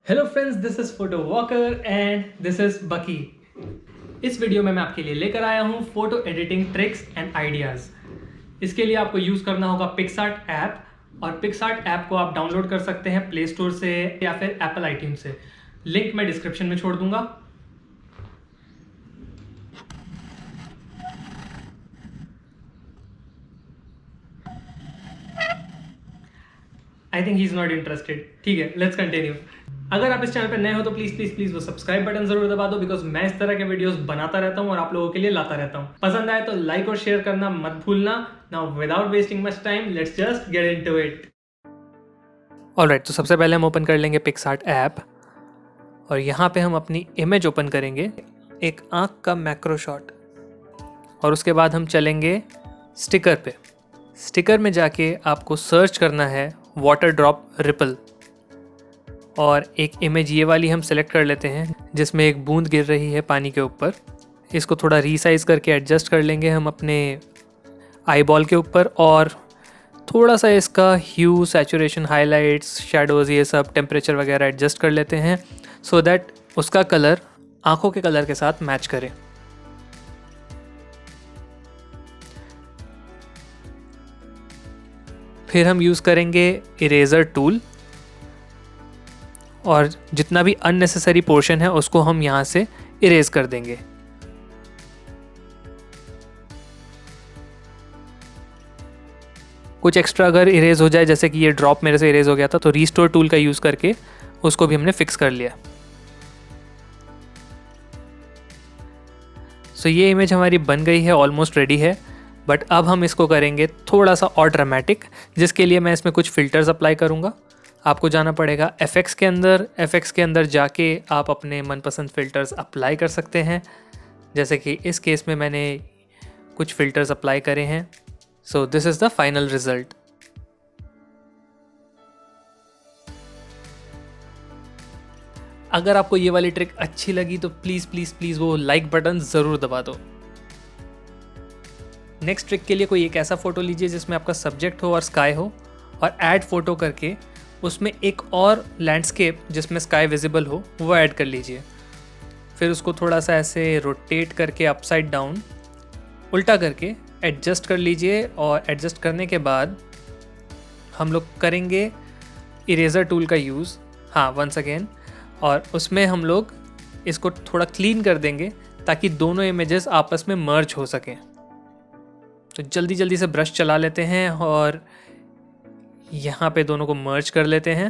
Hello friends, this is photo walker and this is बकी। इस video में मैं आपके लिए लेकर आया हूँ photo editing tricks and ideas. इसके लिए आपको यूज़ करना होगा पिक्सआर्ट ऐप, और पिक्सआर्ट ऐप को आप डाउनलोड कर सकते हैं प्ले स्टोर से या फिर एप्पल आईट्यून से। लिंक मैं डिस्क्रिप्शन में छोड़ दूंगा। I think he is not interested. ठीक है, लेट्स कंटिन्यू। अगर आप इस चैनल पर नए हो तो प्लीज़ वो सब्सक्राइब बटन जरूर दबा दो, बिकॉज मैं इस तरह के वीडियोस बनाता रहता हूँ और आप लोगों के लिए लाता रहता हूँ। पसंद आए तो लाइक और शेयर करना मत भूलना। Now without wasting much time, let's just get into it. Alright, तो सबसे पहले हम ओपन कर लेंगे पिक्सआर्ट ऐप और यहाँ पे हम अपनी इमेज ओपन करेंगे, एक आँख का मैक्रो शॉट। और उसके बाद हम चलेंगे स्टिकर पे। स्टिकर में जाके आपको सर्च करना है वाटर ड्रॉप रिपल, और एक इमेज ये वाली हम सेलेक्ट कर लेते हैं जिसमें एक बूंद गिर रही है पानी के ऊपर। इसको थोड़ा रीसाइज करके एडजस्ट कर लेंगे हम अपने आई बॉल के ऊपर, और थोड़ा सा इसका ह्यू, सैचुरेशन, हाइलाइट्स, शैडोज़, ये सब टेम्परेचर वगैरह एडजस्ट कर लेते हैं सो दैट उसका कलर आँखों के कलर के साथ मैच करे। फिर हम यूज़ करेंगे इरेज़र टूल, और जितना भी अननेसेसरी पोर्शन है उसको हम यहाँ से इरेज कर देंगे। कुछ एक्स्ट्रा अगर इरेज हो जाए, जैसे कि ये ड्रॉप मेरे से इरेज हो गया था, तो रीस्टोर टूल का यूज़ करके उसको भी हमने फिक्स कर लिया। सो ये इमेज हमारी बन गई है, ऑलमोस्ट रेडी है। बट अब हम इसको करेंगे थोड़ा सा और ड्रामेटिक, जिसके लिए मैं इसमें कुछ फ़िल्टर्स अप्लाई करूँगा। आपको जाना पड़ेगा एफएक्स के अंदर। एफएक्स के अंदर जाके आप अपने मनपसंद फ़िल्टर्स अप्लाई कर सकते हैं, जैसे कि इस केस में मैंने कुछ फ़िल्टर्स अप्लाई करे हैं। So this is the final result. अगर आपको ये वाली ट्रिक अच्छी लगी तो प्लीज़ वो लाइक बटन ज़रूर दबा दो। नेक्स्ट ट्रिक के लिए कोई एक ऐसा फ़ोटो लीजिए जिसमें आपका सब्जेक्ट हो और स्काई हो, और ऐड फ़ोटो करके उसमें एक और लैंडस्केप जिसमें स्काई विजिबल हो वो ऐड कर लीजिए। फिर उसको थोड़ा सा ऐसे रोटेट करके अपसाइड डाउन उल्टा करके एडजस्ट कर लीजिए, और एडजस्ट करने के बाद हम लोग करेंगे इरेज़र टूल का यूज़, हाँ, वंस अगेन, और उसमें हम लोग इसको थोड़ा क्लीन कर देंगे ताकि दोनों इमेजेस आपस में मर्ज हो सकें। तो जल्दी से ब्रश चला लेते हैं और यहाँ पे दोनों को मर्ज कर लेते हैं,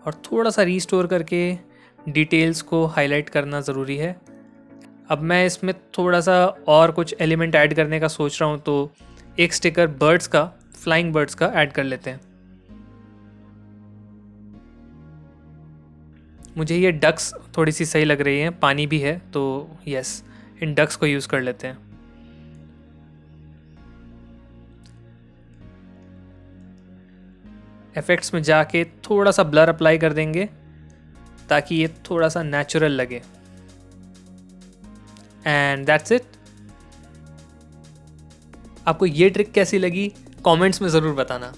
और थोड़ा सा रीस्टोर करके डिटेल्स को हाईलाइट करना ज़रूरी है। अब मैं इसमें थोड़ा सा और कुछ एलिमेंट ऐड करने का सोच रहा हूँ, तो एक स्टिकर बर्ड्स का, फ्लाइंग बर्ड्स का ऐड कर लेते हैं। मुझे ये डक्स थोड़ी सी सही लग रही हैं, पानी भी है तो यस, इन डक्स को यूज़ कर लेते हैं। इफेक्ट्स में जाके थोड़ा सा ब्लर अप्लाई कर देंगे ताकि ये थोड़ा सा नेचुरल लगे, एंड दैट्स इट। आपको ये ट्रिक कैसी लगी कमेंट्स में ज़रूर बताना।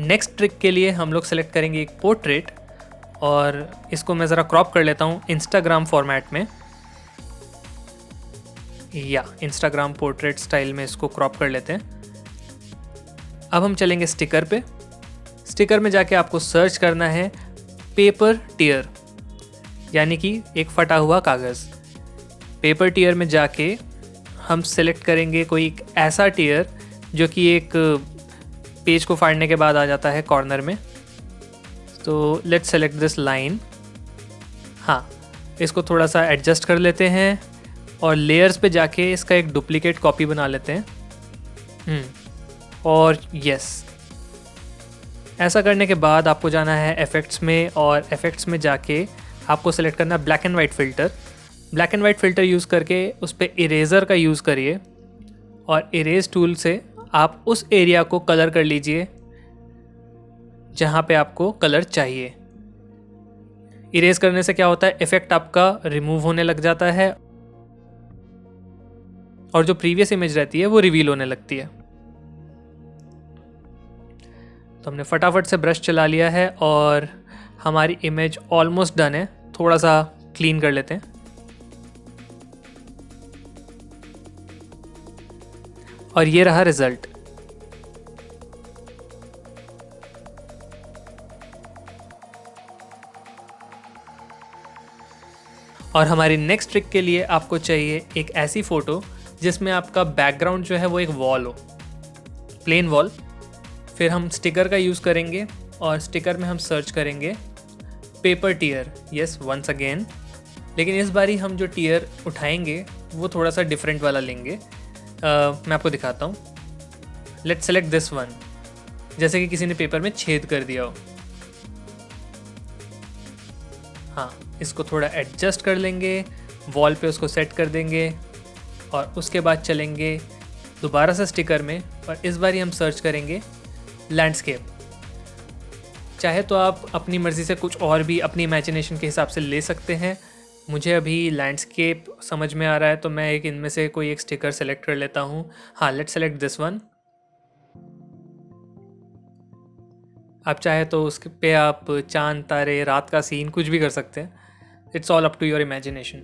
नेक्स्ट ट्रिक के लिए हम लोग सेलेक्ट करेंगे एक पोर्ट्रेट, और इसको मैं ज़रा क्रॉप कर लेता हूँ इंस्टाग्राम फॉर्मेट में, या इंस्टाग्राम पोर्ट्रेट स्टाइल में इसको क्रॉप कर लेते हैं। अब हम चलेंगे स्टिकर पे। स्टिकर में जाके आपको सर्च करना है पेपर टियर, यानी कि एक फटा हुआ कागज़। पेपर टियर में जाके हम सेलेक्ट करेंगे कोई एक ऐसा टियर जो कि एक पेज को फाड़ने के बाद आ जाता है कॉर्नर में। तो लेट्स सेलेक्ट दिस लाइन। हाँ, इसको थोड़ा सा एडजस्ट कर लेते हैं और लेयर्स पे जाके इसका एक डुप्लीकेट कॉपी बना लेते हैं। और यस, ऐसा करने के बाद आपको जाना है इफेक्ट्स में, और इफेक्ट्स में जाके आपको सेलेक्ट करना है black and white filter. Black and white filter use करके उस पर इरेज़र का यूज़ करिए, और इरेज टूल से आप उस एरिया को कलर कर लीजिए जहाँ पे आपको कलर चाहिए। इरेज करने से क्या होता है, इफ़ेक्ट आपका रिमूव होने लग जाता है, और जो प्रीवियस इमेज रहती है वो रिवील होने लगती है। तो हमने फटाफट से ब्रश चला लिया है और हमारी इमेज ऑलमोस्ट डन है। थोड़ा सा क्लीन कर लेते हैं। और ये रहा रिजल्ट। और हमारी नेक्स्ट ट्रिक के लिए आपको चाहिए एक ऐसी फ़ोटो जिसमें आपका बैकग्राउंड जो है वो एक वॉल हो, प्लेन वॉल। फिर हम स्टिकर का यूज़ करेंगे और स्टिकर में हम सर्च करेंगे paper tear. Yes, once again. लेकिन इस बारी हम जो टीयर उठाएंगे वो थोड़ा सा डिफरेंट वाला लेंगे। मैं आपको दिखाता हूँ। Let's select this one. जैसे कि किसी ने पेपर में छेद कर दिया हो। हाँ, इसको थोड़ा एडजस्ट कर लेंगे, वॉल पे उसको सेट कर देंगे और उसके बाद चलेंगे दोबारा से स्टिकर में और इस बार हम सर्च करेंगे लैंडस्केप। चाहे तो आप अपनी मर्ज़ी से कुछ और भी अपनी इमेजिनेशन के हिसाब से ले सकते हैं। मुझे अभी लैंडस्केप समझ में आ रहा है तो मैं एक इनमें से कोई एक स्टिकर सेलेक्ट कर लेता हूँ। हाँ, लेट्स सेलेक्ट दिस वन। आप चाहे तो उसके पे आप चांद, तारे, रात का सीन कुछ भी कर सकते हैं। It's all up to your imagination.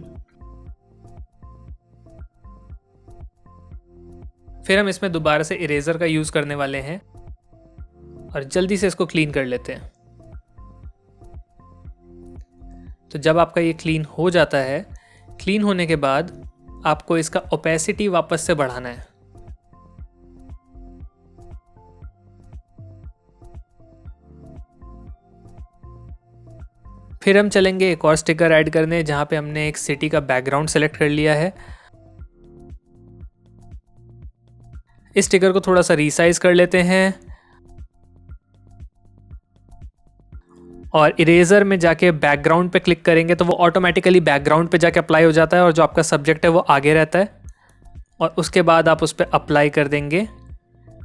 फिर हम इसमें दोबारा से इरेज़र का यूज़ करने वाले हैं और जल्दी से इसको क्लीन कर लेते हैं। तो जब आपका ये क्लीन हो जाता है, क्लीन होने के बाद आपको इसका ओपेसिटी वापस से बढ़ाना है। फिर हम चलेंगे एक और स्टिकर ऐड करने जहाँ पे हमने एक सिटी का बैकग्राउंड सेलेक्ट कर लिया है। इस स्टिकर को थोड़ा सा रीसाइज कर लेते हैं और इरेजर में जाके बैकग्राउंड पे क्लिक करेंगे तो वो ऑटोमेटिकली बैकग्राउंड पे जाके अप्लाई हो जाता है और जो आपका सब्जेक्ट है वो आगे रहता है। और उसके बाद आप उस पर अप्लाई कर देंगे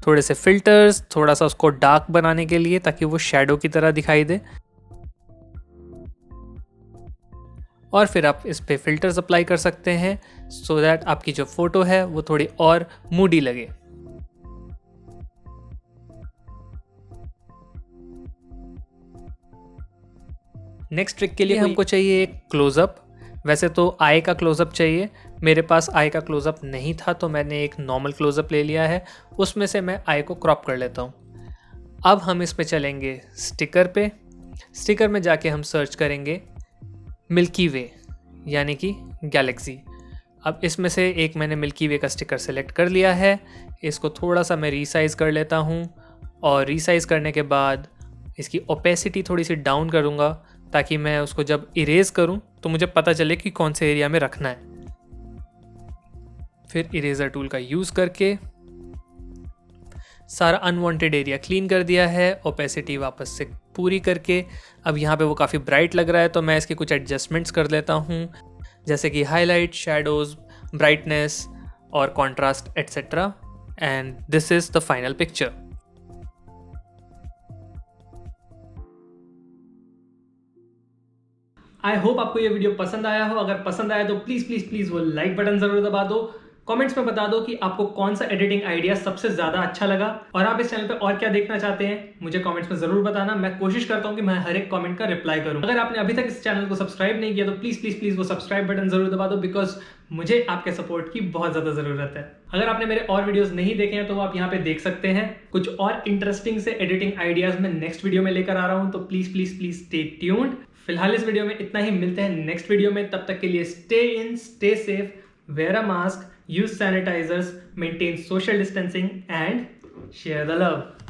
थोड़े से फिल्टर्स, थोड़ा सा उसको डार्क बनाने के लिए ताकि वो शैडो की तरह दिखाई दे। और फिर आप इस पे फिल्टर्स अप्लाई कर सकते हैं सो दैट आपकी जो फोटो है वो थोड़ी और मूडी लगे। नेक्स्ट ट्रिक के लिए हमको चाहिए एक क्लोजअप। वैसे तो आई का क्लोजअप चाहिए, मेरे पास आई का क्लोजअप नहीं था तो मैंने एक नॉर्मल क्लोजअप ले लिया है। उसमें से मैं आई को क्रॉप कर लेता हूँ। अब हम इस पे चलेंगे स्टिकर पे। स्टिकर में जाके हम सर्च करेंगे मिल्की वे यानी कि गैलेक्सी। अब इसमें से एक मैंने मिल्की वे का स्टिकर सेलेक्ट कर लिया है। इसको थोड़ा सा मैं रीसाइज़ कर लेता हूँ और रीसाइज़ करने के बाद इसकी ओपेसिटी थोड़ी सी डाउन करूँगा ताकि मैं उसको जब इरेज करूँ तो मुझे पता चले कि कौन से एरिया में रखना है। फिर इरेजर टूल का यूज़ करके सारा अनवांटेड एरिया क्लीन कर दिया है, ओपेसिटी वापस से पूरी करके। अब यहाँ पे वो काफ़ी ब्राइट लग रहा है तो मैं इसके कुछ एडजस्टमेंट्स कर लेता हूँ, जैसे कि हाईलाइट, शैडोज़, ब्राइटनेस और contrast etcetera. And this is the final picture. I hope आपको ये वीडियो पसंद आया हो। अगर पसंद आया तो प्लीज़ प्लीज़ प्लीज़ वो लाइक बटन ज़रूर दबा दो। कमेंट्स में बता दो कि आपको कौन सा एडिटिंग आइडिया सबसे ज़्यादा अच्छा लगा और आप इस चैनल पे और क्या देखना चाहते हैं मुझे कमेंट्स में ज़रूर बताना। मैं कोशिश करता हूँ कि मैं हर एक कमेंट का रिप्लाई करूँ। अगर आपने अभी तक इस चैनल को सब्सक्राइब नहीं किया तो प्लीज़ प्लीज़ प्लीज़ वो सब्सक्राइब बटन ज़रूर दबा दो, बिकॉज मुझे आपके सपोर्ट की बहुत ज़्यादा ज़रूरत है। अगर आपने मेरे और वीडियोस नहीं देखे हैं तो आप यहाँ पे देख सकते हैं। कुछ और इंटरेस्टिंग से एडिटिंग आइडियाज़ मैं नेक्स्ट वीडियो में लेकर आ रहा हूँ, तो please please please stay tuned. फिलहाल इस वीडियो में इतना ही, मिलते हैं नेक्स्ट वीडियो में। तब तक के लिए stay in, stay safe, wear a mask, use sanitizers, maintain social distancing and share the love.